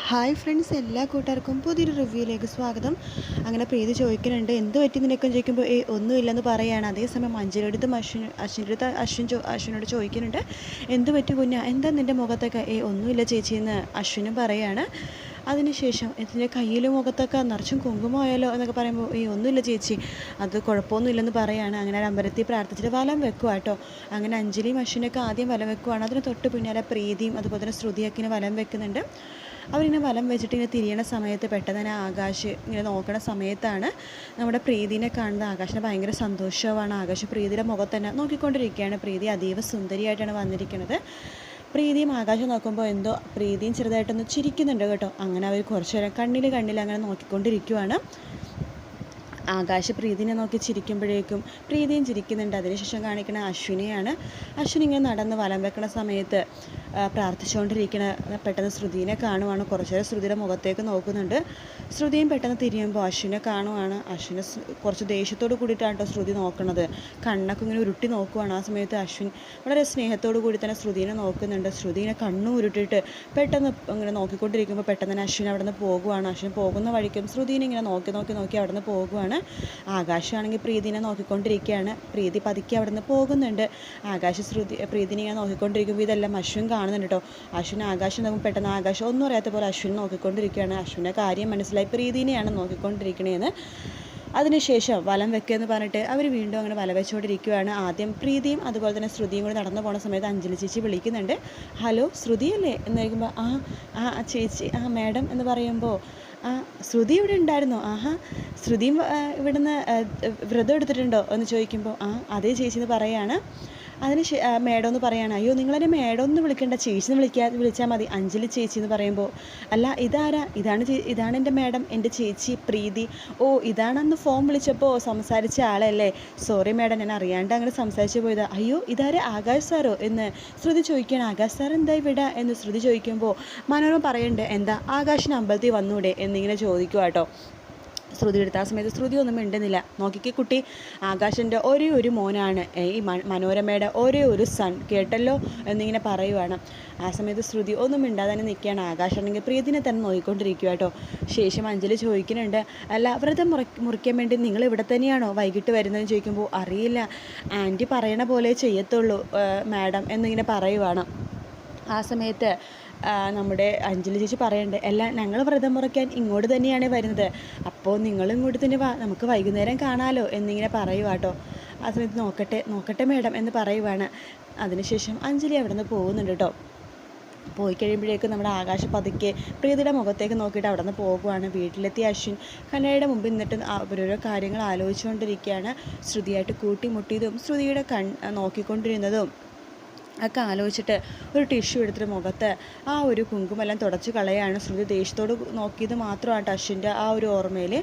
Hi friends, എല്ലാ കൂട്ടുകാർക്കും പുതിയൊരു റിവ്യൂയിലേക്ക് സ്വാഗതം. അങ്ങനെ പ്രീതി ചോദിക്കുന്നുണ്ട്, എന്ത് പറ്റി നിനക്കും ചോദിക്കുമ്പോൾ ഒന്നുമില്ലെന്ന് പറയുകയാണ്. അതേസമയം അഞ്ജലിയുടെ അശ്വിനോട് ചോദിക്കുന്നുണ്ട്, എന്ത് പറ്റി കുഞ്ഞ, എന്താ നിൻ്റെ മുഖത്തൊക്കെ? ഒന്നുമില്ല ചേച്ചി എന്ന് അശ്വിനും പറയുകയാണ്. അതിനുശേഷം ഇതിൻ്റെ കയ്യിലും മുഖത്തൊക്കെ നിറച്ചും കുങ്കുമമായാലോ എന്നൊക്കെ പറയുമ്പോൾ ഒന്നുമില്ല ചേച്ചി, അത് കുഴപ്പമൊന്നുമില്ലെന്ന് പറയുകയാണ്. അങ്ങനെ ഒരു അമ്പലത്തിൽ പ്രാർത്ഥിച്ചിട്ട് വലം വെക്കുക കേട്ടോ. അങ്ങനെ അഞ്ജലിയും അശ്വിനൊക്കെ ആദ്യം വലം വെക്കുവാണ്. അതിന് തൊട്ട് പിന്നാലെ പ്രീതിയും അതുപോലെ തന്നെ ശ്രുതിയൊക്കെ ഇങ്ങനെ വലം വെക്കുന്നുണ്ട്. അവരിങ്ങനെ വലം വെച്ചിട്ട് ഇങ്ങനെ തിരിയണ സമയത്ത് പെട്ടെന്ന് തന്നെ ആകാശ് ഇങ്ങനെ നോക്കണ സമയത്താണ് നമ്മുടെ പ്രീതിനെ കാണുന്നത്. ആകാശിന് ഭയങ്കര സന്തോഷമാണ്. ആകാശ് പ്രീതിയുടെ മുഖത്ത് തന്നെ നോക്കിക്കൊണ്ടിരിക്കുകയാണ്. പ്രീതി അതീവ സുന്ദരിയായിട്ടാണ് വന്നിരിക്കുന്നത്. പ്രീതിയും ആകാശം നോക്കുമ്പോൾ എന്തോ പ്രീതിയും ചെറുതായിട്ടൊന്ന് ചിരിക്കുന്നുണ്ട് കേട്ടോ. അങ്ങനെ അവർ കുറച്ചു നേരം കണ്ണിൽ അങ്ങനെ നോക്കിക്കൊണ്ടിരിക്കുവാണ്. ആകാശ് പ്രീതിനെ നോക്കി ചിരിക്കുമ്പോഴേക്കും പ്രീതിയും ചിരിക്കുന്നുണ്ട്. അതിനുശേഷം കാണിക്കുന്ന അശ്വിനെയാണ്. അശ്വിൻ ഇങ്ങനെ നടന്ന് വലം വെക്കണ സമയത്ത് പ്രാർത്ഥിച്ചുകൊണ്ടിരിക്കണ പെട്ടെന്ന് ശ്രുതിനെ കാണുവാണ്. കുറച്ച് നേരം ശ്രുതിയുടെ മുഖത്തേക്ക് നോക്കുന്നുണ്ട്. ശ്രുതിയും പെട്ടെന്ന് തിരിയുമ്പോൾ അശ്വിനെ കാണുവാണ്. അശ്വിനെ കുറച്ച് ദേഷ്യത്തോട് കൂടിയിട്ടാണ് കേട്ടോ ശ്രുതി നോക്കുന്നത്. കണ്ണൊക്കെ ഇങ്ങനെ ഉരുട്ടി നോക്കുവാണ്. ആ സമയത്ത് അശ്വിൻ വളരെ സ്നേഹത്തോടു കൂടി തന്നെ ശ്രുതിനെ നോക്കുന്നുണ്ട്. ശ്രുതിനെ കണ്ണും ഉരുട്ടിയിട്ട് പെട്ടെന്ന് ഇങ്ങനെ നോക്കിക്കൊണ്ടിരിക്കുമ്പോൾ പെട്ടെന്ന് തന്നെ അശ്വിൻ അവിടെ നിന്ന് പോകുവാണ്. അശ്വിൻ പോകുന്ന വഴിക്കും ശ്രുതിനെ ഇങ്ങനെ നോക്കി അവിടെ നിന്ന് പോകുവാണ്. ആകാശാണെങ്കിൽ പ്രീതിനെ നോക്കിക്കൊണ്ടിരിക്കുകയാണ്. പ്രീതി പതുക്കെ അവിടെ നിന്ന് പോകുന്നുണ്ട്. ആകാശ് പ്രീതിനെ ഇങ്ങനെ നോക്കിക്കൊണ്ടിരിക്കുമ്പോൾ ഇതെല്ലാം അശ്വിൻ കാണുന്നുണ്ട് കേട്ടോ. അശ്വിൻ ആകാശം നോക്കുമ്പോൾ പെട്ടെന്ന് ആകാശം ഒന്നും അറിയാത്ത പോലെ അശ്വിൻ നോക്കിക്കൊണ്ടിരിക്കുകയാണ്. അശ്വിൻ്റെ കാര്യം മനസ്സിലായി പ്രീതിനെയാണ് നോക്കിക്കൊണ്ടിരിക്കണേന്ന്. അതിനുശേഷം വലം വെക്കുകയെന്ന് പറഞ്ഞിട്ട് അവർ വീണ്ടും അങ്ങനെ വല വെച്ചുകൊണ്ടിരിക്കുകയാണ്. ആദ്യം പ്രീതിയും അതുപോലെ തന്നെ ശ്രുതിയും കൂടി നടന്നു പോകുന്ന സമയത്ത് അഞ്ജലി ചേച്ചി വിളിക്കുന്നുണ്ട്. ഹലോ ശ്രുതിയല്ലേ എന്ന് ചോദിക്കുമ്പോൾ ചേച്ചി മാഡം എന്ന് പറയുമ്പോൾ ശ്രുതി ഇവിടെ ഉണ്ടായിരുന്നോ? ശ്രുതിയും ഇവിടുന്ന് വ്രതം എടുത്തിട്ടുണ്ടോ എന്ന് ചോദിക്കുമ്പോൾ അതേ ചേച്ചി എന്ന് പറയുകയാണ്. അതിന് മേഡം എന്ന് പറയുകയാണ്. അയ്യോ നിങ്ങളെന്നെ മേഡം ഒന്ന് വിളിക്കേണ്ട, ചേച്ചി എന്ന് വിളിച്ചാൽ മതി, അഞ്ജലി ചേച്ചി എന്ന് പറയുമ്പോൾ അല്ല ഇതാരാ? ഇതാണ് എൻ്റെ മേഡം, എൻ്റെ ചേച്ചി പ്രീതി. ഇതാണെന്ന് ഫോൺ വിളിച്ചപ്പോൾ സംസാരിച്ച ആളല്ലേ? സോറി മേഡം, ഞാൻ അറിയാണ്ട് അങ്ങനെ സംസാരിച്ചു പോയതാ. അയ്യോ ഇതാരെ, ആകാശ് സാറോ എന്ന് ശ്രുതി ചോദിക്കുകയാണ്. ആകാശ് സാർ എന്താ ഇവിടെ എന്ന് ശ്രുതി ചോദിക്കുമ്പോൾ മനോരമ പറയുന്നുണ്ട്, എന്താ ആകാശിന് അമ്പലത്തിൽ വന്നൂടെ എന്നിങ്ങനെ ചോദിക്കുക കേട്ടോ. ശ്രുതി എടുത്ത ആ സമയത്ത് ശ്രുതി ഒന്നും മിണ്ടുന്നില്ല. നോക്കിക്കേ കുട്ടി, ആകാശിൻ്റെ ഒരേ ഒരു മോനാണ് ഈ മനോരമയുടെ ഒരേ ഒരു സൺ, കേട്ടല്ലോ എന്നിങ്ങനെ പറയുവാണ്. ആ സമയത്ത് ശ്രുതി ഒന്നും മിണ്ടാതെ തന്നെ നിൽക്കുകയാണ്. ആകാശാണെങ്കിൽ പ്രീതിനെ തന്നെ നോക്കിക്കൊണ്ടിരിക്കുക കേട്ടോ. ശേഷം അഞ്ജലി ചോദിക്കുന്നുണ്ട്, അല്ല വ്രതം മുറിക്കാൻ വേണ്ടി നിങ്ങൾ ഇവിടെ തന്നെയാണോ വൈകിട്ട് വരുന്നതെന്ന് ചോദിക്കുമ്പോൾ അറിയില്ല, ആൻറ്റി പറയണ പോലെ ചെയ്യത്തുള്ളൂ മാഡം എന്നിങ്ങനെ പറയുവാണ്. ആ സമയത്ത് നമ്മുടെ അഞ്ജലി ചേച്ചി പറയണ്ടേ, അല്ല ഞങ്ങൾ വ്രതം മുറിക്കാൻ ഇങ്ങോട്ട് തന്നെയാണ് വരുന്നത്, അപ്പോൾ നിങ്ങൾ ഇങ്ങോട്ട് തന്നെ വാ, നമുക്ക് വൈകുന്നേരം കാണാമല്ലോ എന്നിങ്ങനെ പറയുവാട്ടോ. ആ സമയത്ത് നോക്കട്ടെ മേഡം എന്ന് പറയുവാണ്. അതിനുശേഷം അഞ്ജലി അവിടെ നിന്ന് പോകുന്നുണ്ട് കേട്ടോ. പോയി കഴിയുമ്പോഴേക്കും നമ്മുടെ ആകാശ് പതുക്കെ പ്രീതിയുടെ മുഖത്തേക്ക് നോക്കിയിട്ട് അവിടെ നിന്ന് പോകുവാണ്. വീട്ടിലെത്തിയ അശ്വിൻ കണ്ണയുടെ മുമ്പിൽ നിന്നിട്ട് ഓരോരോ കാര്യങ്ങൾ ആലോചിച്ചുകൊണ്ടിരിക്കുകയാണ്. ശ്രുതിയായിട്ട് കൂട്ടിമുട്ടിയതും ശ്രുതിയുടെ നോക്കിക്കൊണ്ടിരുന്നതും ഒക്കെ ആലോചിച്ചിട്ട് ഒരു ടിഷ്യൂ എടുത്തിട്ട് മുഖത്ത് ആ ഒരു കുങ്കുമെല്ലാം തുടച്ച് കളയാണ്. ശ്രുതി ദേഷ്യത്തോട് നോക്കിയത് മാത്രമാണ് അശ്വിൻ്റെ ആ ഒരു ഓർമ്മയിൽ.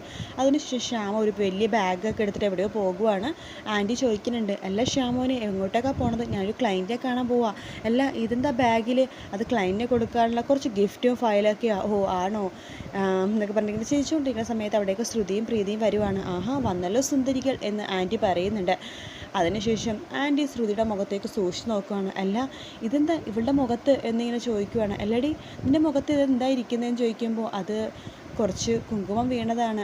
അതിനുശേഷം ശ്യാമ ഒരു വലിയ ബാഗൊക്കെ എടുത്തിട്ട് എവിടെയോ പോകുവാണ്. ആൻറ്റി ചോദിക്കുന്നുണ്ട്, അല്ല ശ്യാമോനെ എങ്ങോട്ടൊക്കെ പോണത്? ഞാനൊരു ക്ലയൻറ്റിനെ കാണാൻ പോവാം. അല്ല ഇതെന്താ ബാഗിൽ? അത് ക്ലയൻറ്റിനെ കൊടുക്കാനുള്ള കുറച്ച് ഗിഫ്റ്റും ഫയലൊക്കെയോ? ആണോ എന്നൊക്കെ പറഞ്ഞിട്ട് ചിരിച്ചുകൊണ്ടിരിക്കുന്ന സമയത്ത് അവിടേക്ക് ശ്രുതിയും പ്രീതിയും വരുവാണ്. വന്നല്ലോ സുന്ദരികൾ എന്ന് ആൻറ്റി പറയുന്നുണ്ട്. അതിനുശേഷം ആൻറ്റി ശ്രുതിയുടെ മുഖത്തേക്ക് സൂക്ഷിച്ച് നോക്കുകയാണ്. അല്ല ഇതെന്താ ഇവളുടെ മുഖത്ത് എന്നിങ്ങനെ ചോദിക്കുവാണ്. അല്ലടി നിൻ്റെ മുഖത്ത് ഇതെന്താ ഇരിക്കുന്നതെന്ന് ചോദിക്കുമ്പോൾ അത് കുറച്ച് കുങ്കുമം വീണതാണ്.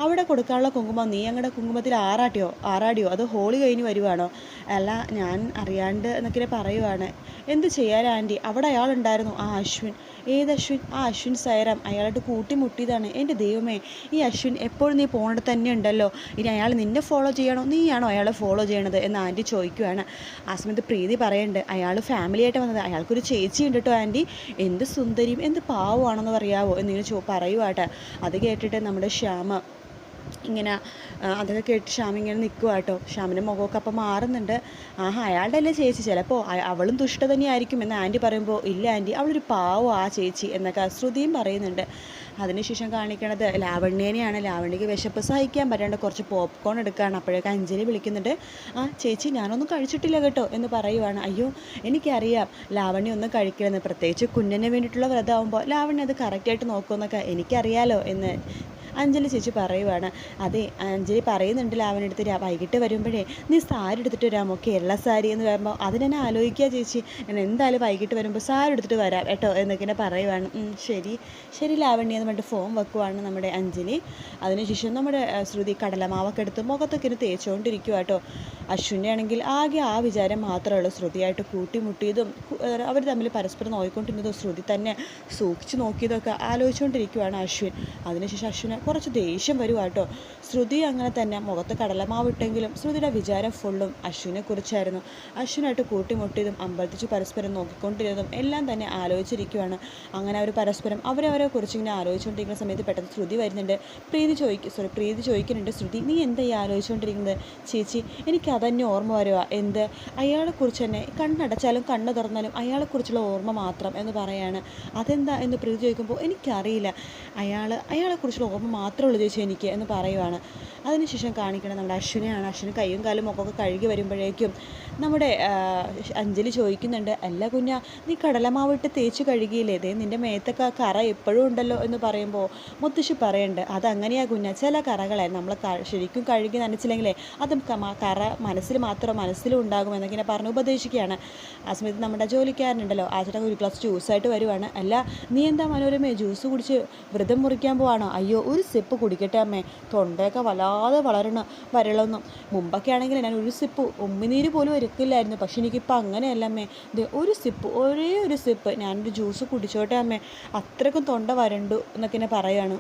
അവിടെ കൊടുക്കാനുള്ള കുങ്കുമം നീ അങ്ങടെ കുങ്കുമത്തിൽ ആറാടിയോ അത് ഹോളി കഴിഞ്ഞ് വരുവാണോ? അല്ല ഞാൻ അറിയാണ്ട് എന്നൊക്കെ പറയുവാണ്. എന്ത് ചെയ്യാൻ ആൻറ്റി, അവിടെ അയാളുണ്ടായിരുന്നു, അശ്വിൻ. ഏത് അശ്വിൻ? അശ്വിൻ സൈറാം, അയാളായിട്ട് കൂട്ടിമുട്ടിയതാണ്. എൻ്റെ ദൈവമേ, ഈ അശ്വിൻ എപ്പോഴും നീ പോണിടത്ത് തന്നെ ഉണ്ടല്ലോ, ഇനി അയാൾ നിന്നെ ഫോളോ ചെയ്യണോ നീയാണോ അയാളെ ഫോളോ ചെയ്യണത് എന്ന് ആൻറ്റി ചോദിക്കുവാണ്. ആ സമയത്ത് പ്രീതി പറയുന്നുണ്ട്, അയാൾ ഫാമിലിയായിട്ട് വന്നത്, അയാൾക്കൊരു ചേച്ചി ഉണ്ട് കേട്ടോ ആൻറ്റി, എന്ത് സുന്ദരിയും എന്ത് പാവമാണെന്ന് പറയാവോ എന്നിങ്ങനെ പറയുവാട്ടെ. അത് കേട്ടിട്ട് നമ്മുടെ ശ്യാമ ഇങ്ങനെ അതൊക്കെ കേട്ട് ശ്യാമ ഇങ്ങനെ നിൽക്കുക കേട്ടോ. ശ്യാമിൻ്റെ മുഖമൊക്കെ അപ്പം മാറുന്നുണ്ട്. അയാളുടെ അല്ലേ ചേച്ചി, ചിലപ്പോൾ അവളും ദുഷ്ട തന്നെയായിരിക്കും എന്ന് ആൻറ്റി പറയുമ്പോൾ ഇല്ല ആൻറ്റി, അവളൊരു പാവം ആ ചേച്ചി എന്നൊക്കെ ശ്രുതിയും പറയുന്നുണ്ട്. അതിനുശേഷം കാണിക്കണത് ലാവണ്യേനെയാണ്. ലാവണ്യക്ക് വിശപ്പ് സഹിക്കാൻ പറ്റാണ്ട് കുറച്ച് പോപ്കോൺ എടുക്കുകയാണ്. അപ്പോഴേക്ക് അഞ്ജലി വിളിക്കുന്നുണ്ട്, ചേച്ചി ഞാനൊന്നും കഴിച്ചിട്ടില്ല കേട്ടോ എന്ന് പറയുവാണ്. അയ്യോ എനിക്കറിയാം ലാവണ്യ ഒന്നും കഴിക്കണമെന്ന്, പ്രത്യേകിച്ച് കുഞ്ഞിന് വേണ്ടിയിട്ടുള്ള വ്രതമാകുമ്പോൾ ലാവണ്യ അത് കറക്റ്റായിട്ട് നോക്കുമെന്നൊക്കെ എനിക്കറിയാലോ എന്ന് അഞ്ജലി ചേച്ചി പറയുവാണ്. അതെ, അഞ്ജലി പറയുന്നുണ്ട് ലാവണ്യ എടുത്ത് വൈകിട്ട് വരുമ്പോഴേ നീ സാരി എടുത്തിട്ട് വരാമോ, കേരള സാരി എന്ന് പറയുമ്പോൾ അതിനെന്നെ ആലോചിക്കുക ചേച്ചി, ഞാൻ എന്തായാലും വൈകിട്ട് വരുമ്പോൾ സാരി എടുത്തിട്ട് വരാം കേട്ടോ എന്നൊക്കെ ഇങ്ങനെ പറയുവാണ്. ശരി ശരി ലാവണ്യ എന്ന് പറഞ്ഞിട്ട് ഫോം വെക്കുവാണ് നമ്മുടെ അഞ്ജലി. അതിനുശേഷം നമ്മുടെ ശ്രുതി കടലമാവൊക്കെ എടുത്ത് മുഖത്തൊക്കെ ഇങ്ങനെ തേച്ചുകൊണ്ടിരിക്കുക കേട്ടോ. അശ്വിൻ്റെ ആണെങ്കിൽ ആകെ ആ വിചാരം മാത്രമേ ഉള്ളൂ, ശ്രുതിയായിട്ട് കൂട്ടിമുട്ടിയതും അവർ തമ്മിൽ പരസ്പരം നോക്കിക്കൊണ്ടിരുന്നതും ശ്രുതി തന്നെ സൂക്ഷിച്ച് നോക്കിയതൊക്കെ ആലോചിച്ചുകൊണ്ടിരിക്കുകയാണ് അശ്വിൻ. അതിനുശേഷം അശ്വിന് കുറച്ച് ദേഷ്യം വരുക കേട്ടോ. ശ്രുതി അങ്ങനെ തന്നെ മുഖത്ത് കടലമാവിട്ടെങ്കിലും ശ്രുതിയുടെ വിചാരം ഫുള്ളും അശ്വിനെ കുറിച്ചായിരുന്നു. അശ്വിനായിട്ട് കൂട്ടിമുട്ടിയതും അമ്പലത്തിച്ച് പരസ്പരം നോക്കിക്കൊണ്ടിരുന്നതും എല്ലാം തന്നെ ആലോചിച്ചിരിക്കുകയാണ്. അങ്ങനെ അവർ പരസ്പരം അവരവരെ കുറിച്ച് ഇങ്ങനെ ആലോചിച്ചുകൊണ്ടിരിക്കുന്ന സമയത്ത് പെട്ടെന്ന് ശ്രുതി വരുന്നുണ്ട്. പ്രീതി ചോദിക്കുന്നുണ്ട്, ശ്രുതി നീ എന്തായി ആലോചിച്ചുകൊണ്ടിരിക്കുന്നത്? ചേച്ചി എനിക്ക് അതന്നെ ഓർമ്മ വരുക. എന്ത്? അയാളെക്കുറിച്ച് തന്നെ കണ്ണടച്ചാലും കണ്ണ് തുറന്നാലും അയാളെക്കുറിച്ചുള്ള ഓർമ്മ മാത്രം എന്ന് പറയാണ്. അതെന്താ എന്ന് പ്രീതി ചോദിക്കുമ്പോൾ എനിക്കറിയില്ല, അയാളെക്കുറിച്ചുള്ള ഓർമ്മ മാത്രമേ ഉള്ളൂ ചേച്ചി എനിക്ക് എന്ന് പറയുവാണ്. അതിനുശേഷം കാണിക്കണം നമ്മുടെ അശ്വിനെയാണ്. അശ്വിന് കൈയും കാലും മുഖമൊക്കെ കഴുകി വരുമ്പോഴേക്കും നമ്മുടെ അഞ്ജലി ചോദിക്കുന്നുണ്ട്, അല്ല കുഞ്ഞ നീ കടലമാവിട്ട് തേച്ച് കഴുകിയില്ലേ, ഇതേ നിൻ്റെ മേത്തൊക്കെ കറ എപ്പോഴും ഉണ്ടല്ലോ എന്ന് പറയുമ്പോൾ മുത്തശ്ശി പറയുന്നുണ്ട്, അതങ്ങനെയാ കുഞ്ഞ, ചില കറകളെ നമ്മൾ ശരിക്കും കഴുകി നനച്ചില്ലെങ്കിലേ അതും കറ മനസ്സിലും ഉണ്ടാകും എന്നൊക്കെ പറഞ്ഞ് ഉപദേശിക്കുകയാണ്. ആ സമയത്ത് നമ്മുടെ ജോലിക്കാരനുണ്ടല്ലോ ആ ചേട്ടൻ ഒരു ഗ്ലാസ് ജ്യൂസായിട്ട് വരുവാണ്. അല്ല നീ എന്താ മനോരമേ ജ്യൂസ് കുടിച്ച് വ്രതം മുറിക്കാൻ പോവാണോ? അയ്യോ ഒരു സിപ്പ് കുടിക്കട്ടെ അമ്മേ, തൊണ്ടയൊക്കെ വല്ലാതെ വരളൊന്നും. മുമ്പൊക്കെ ആണെങ്കിൽ ഞാൻ ഒരു സിപ്പ് ഉമ്മിനീര് പോലും ഒരുക്കില്ലായിരുന്നു, പക്ഷെ എനിക്കിപ്പോൾ അങ്ങനെയല്ല അമ്മേ, ഇത് ഒരേ ഒരു സിപ്പ് ഞാനൊരു ജ്യൂസ് കുടിച്ചോട്ടെ അമ്മേ, അത്രയ്ക്കും തൊണ്ട വരണ്ടു എന്നൊക്കെ എന്നെ പറയുകയാണ്.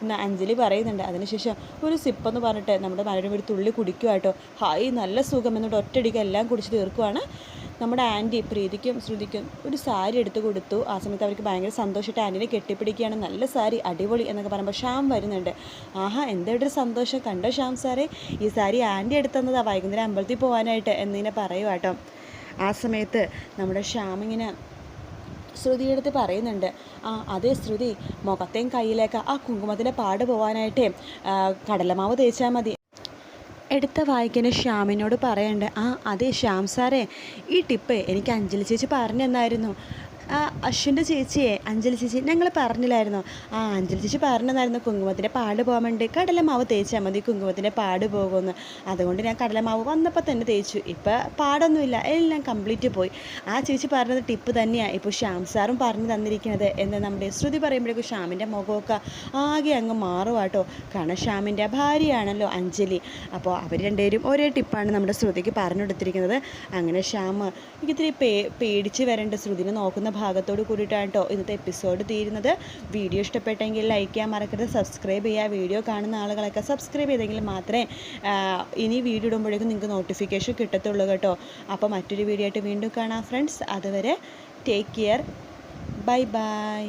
എന്നാൽ അഞ്ജലി പറയുന്നുണ്ട്. അതിനുശേഷം ഒരു സിപ്പെന്ന് പറഞ്ഞിട്ട് നമ്മുടെ മനോരമ ഒരു തുള്ളി കുടിക്കുക കേട്ടോ. ഹായ് നല്ല സുഖം എന്നിട്ട് ഒറ്റയടിക്ക് എല്ലാം കുടിച്ച് തീർക്കുവാണ്. നമ്മുടെ ആൻറ്റി പ്രീതിക്കും ശ്രുതിക്കും ഒരു സാരി എടുത്ത് കൊടുത്തു. ആ സമയത്ത് അവർക്ക് ഭയങ്കര സന്തോഷമായിട്ട് ആൻറ്റിനെ കെട്ടിപ്പിടിക്കുകയാണ്. നല്ല സാരി അടിപൊളി എന്നൊക്കെ പറയുമ്പോൾ ശ്യാം വരുന്നുണ്ട്. ആഹാ എന്തൊരു സന്തോഷം, കണ്ടോ ശ്യാം സാറേ, ഈ സാരി ആൻറ്റി എടുത്തന്നതാണ് വൈകുന്നേരം അമ്പലത്തിൽ പോകാനായിട്ട് എന്നിങ്ങനെ പറയുക കേട്ടോ. ആ സമയത്ത് നമ്മുടെ ശ്യാമിങ്ങനെ ശ്രുതിയുടെ അടുത്ത് പറയുന്നുണ്ട്, അതേ ശ്രുതി, മുഖത്തെയും കയ്യിലേക്ക് ആ കുങ്കുമത്തിൻ്റെ പാട് പോകാനായിട്ട് കടലമാവ് തേച്ചാൽ മതി. എടുത്ത വായിക്കുന്ന ശ്യാമിനോട് പറയണ്ട്, അതെ ശ്യാം സാറേ, ഈ ടിപ്പ് എനിക്ക് അഞ്ജലി ചേച്ചി പറഞ്ഞു തന്നായിരുന്നു. അശ്വിൻ്റെ ചേച്ചിയെ അഞ്ജലി ചേച്ചി ഞങ്ങൾ പറഞ്ഞില്ലായിരുന്നോ? അഞ്ജലി ചേച്ചി പറഞ്ഞതായിരുന്നു കുങ്കുമത്തിൻ്റെ പാട് പോകാൻ വേണ്ടി കടലമാവ് തേച്ചാൽ മതി, കുങ്കുമത്തിൻ്റെ പാട് പോകുമെന്ന്. അതുകൊണ്ട് ഞാൻ കടലമാവ് വന്നപ്പോൾ തന്നെ തേച്ചു. ഇപ്പം പാടൊന്നുമില്ല, എല്ലാം കംപ്ലീറ്റ് പോയി. ആ ചേച്ചി പറഞ്ഞത് ടിപ്പ് തന്നെയാണ് ഇപ്പോൾ ശ്യാം സാറും പറഞ്ഞു തന്നിരിക്കുന്നത് എന്ന് നമ്മുടെ ശ്രുതി പറയുമ്പോഴേക്കും ശ്യാമിൻ്റെ മുഖമൊക്കെ ആകെ അങ്ങ് മാറുവാട്ടോ. കാരണം ശ്യാമിൻ്റെ ഭാര്യയാണല്ലോ അഞ്ജലി. അപ്പോൾ അവർ രണ്ടുപേരും ഒരേ ടിപ്പാണ് നമ്മുടെ ശ്രുതിക്ക് പറഞ്ഞു കൊടുത്തിരിക്കുന്നത്. അങ്ങനെ ശ്യാം എനിക്കിത്തിരി പേടിച്ച് വരേണ്ട ശ്രുതിനെ നോക്കുന്ന ഭാഗത്തോട് കൂടിയിട്ടാണ് കേട്ടോ ഇന്നത്തെ എപ്പിസോഡ് തീരുന്നത്. വീഡിയോ ഇഷ്ടപ്പെട്ടെങ്കിൽ ലൈക്ക് ചെയ്യാൻ മറക്കരുത്, സബ്സ്ക്രൈബ് ചെയ്യുക. വീഡിയോ കാണുന്ന ആളുകളൊക്കെ സബ്സ്ക്രൈബ് ചെയ്തെങ്കിൽ മാത്രമേ ഇനി വീഡിയോ ഇടുമ്പോഴേക്കും നിങ്ങൾക്ക് നോട്ടിഫിക്കേഷൻ കിട്ടത്തുള്ളൂ കേട്ടോ. അപ്പോൾ മറ്റൊരു വീഡിയോ ആയിട്ട് വീണ്ടും കാണാം ഫ്രണ്ട്സ്. അതുവരെ ടേക്ക് കെയർ, ബൈ ബൈ.